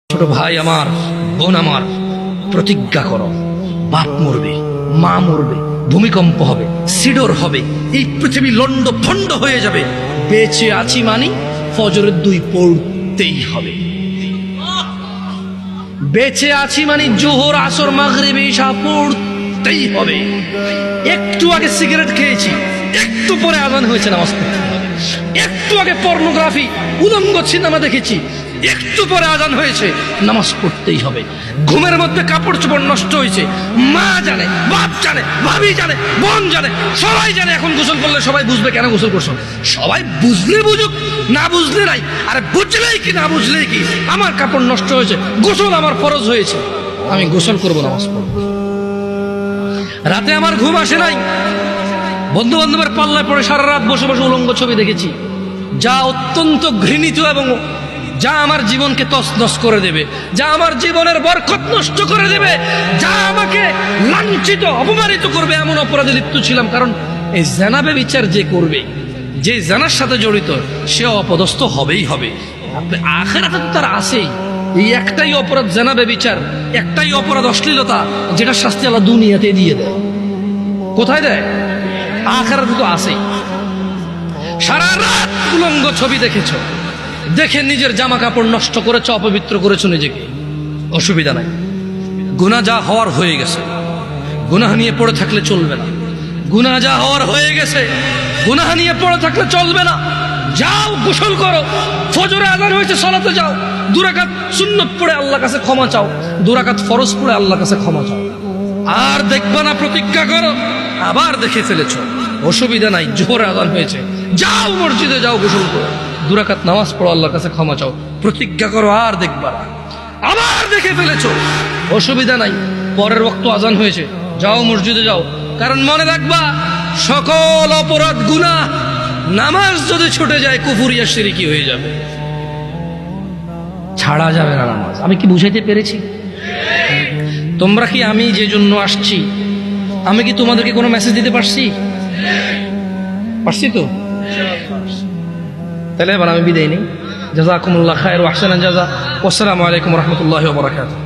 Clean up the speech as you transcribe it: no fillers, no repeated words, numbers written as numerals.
ছোট ভাই আমার, বোন আমার, প্রতিজ্ঞা করো, বাপ মরবে, মা মরবে, ভূমিকম্প হবে, সিডর হবে, এই পৃথিবী লন্ড ভন্ড হয়ে যাবে, বেঁচে আছি মানি ফজরের 2 পড়তেই হবে। বেঁচে আছি মানে জোহর আসর মাগরিব ইশা পড়তেই হবে। একটু আগে সিগারেট খেয়েছি, একটু পরে আজান হয়েছে, নামাজ পড়তে হবে। একটু আগে পর্নোগ্রাফি উলঙ্গ সিনেমা দেখেছি, একটু পরে আজান হয়েছে, নামাজ পড়তেই হবে। ঘুমের মধ্যে কাপড় চোপড় নষ্ট হয়েছে, মা জানে, বাপ জানে, ভাবি জানে, বোন জানে, সবাই জানে। এখন গোসল করলে সবাই বুঝবে কেন গোসল করছো। সবাই বুঝলে বুঝুক, না বুঝলে নাই। আরে বুঝলেই কি না বুঝলেই কি, আমার কাপড় নষ্ট হয়েছে, গোসল আমার ফরজ হয়েছে, আমি গোসল করবো, নামাজ পড়বো। রাতে আমার ঘুম আসে নাই, বন্ধু বান্ধবের পাল্লায় পড়ে সারা রাত বসে বসে উলঙ্গ ছবি দেখেছি, যা অত্যন্ত ঘৃণিত এবং যা আমার জীবনকে তছনছ করে দেবে, যা আমার জীবনের বরকত নষ্ট করে দেবে, যা আমাকে লাঞ্ছিত অপমানিত করবে, এমন অপরাধে লিপ্ত ছিলাম। কারণ এই জানাবে বিচার যে করবে, যে জানার সাথে জড়িত, সে অপদস্থ হবেই হবে। আপনি আখিরাতে তো তার আছেই। এই একটাই অপরাধ জানাবে বিচার, একটাই অপরাধ অশ্লীলতা, যেটা শাস্তি আল্লাহ দুনিয়াতে দিয়ে দেয়। কোথায় দেয়? আখিরাতে তো আছেই। সারা রাত উলঙ্গ ছবি দেখেছো, দেখে নিজের জামা কাপড় নষ্ট করেছো, অপবিত্র করেছো নিজেকে, অসুবিধা নাই। গুনাহ যা হওয়ার হয়ে গেছে, গুনাহ নিয়ে পড়ে থাকলে চলবে না। গুনাহ যা হওয়ার হয়ে গেছে, গুনাহ নিয়ে পড়ে থাকলে চলবে না। যাও গোসল করো, ফজরে আযান হয়েছে, সালাতে যাও, 2 রাকাত সুন্নত পড়ে আল্লাহর কাছে ক্ষমা চাও, 2 রাকাত ফরজ পড়ে আল্লাহর কাছে ক্ষমা চাও। আর দেখবা না, প্রতিজ্ঞা করো। আবার দেখে ফেলেছো, অসুবিধা নাই, জোহরে আযান হয়েছে, যাও মসজিদে যাও, গোসল করো, 2 রাকাত নামাজ পড়ো, আল্লাহর কাছে ক্ষমা চাও, প্রতিজ্ঞা করো। আর দেখবা না। আবার দেখে ফেলেছো, অসুবিধা নাই, পরের ওয়াক্ত আযান হয়েছে, যাও মসজিদে যাও। কারণ মনে রাখবা, সকল অপরাধ গুনাহ, নামাজ যদি ছুটে যায় কুফরিয়া শিরকি হয়ে যাবে, ছাড়া যাবে না নামাজ। আমি কি বুঝাইতে পেরেছি? তোমরা কি, আমি যে জন্য আসছি, আমি কি তোমাদেরকে কোনো মেসেজ দিতে পারছি? পারছি তো? তাহলে এবার আমি বিদায় নেই। জাযাকুমুল্লাহ খায়র ওয়া আহসানাল জাযা। আসসালামু আলাইকুম ওয়া রাহমাতুল্লাহি ওয়া বারাকাতুহু।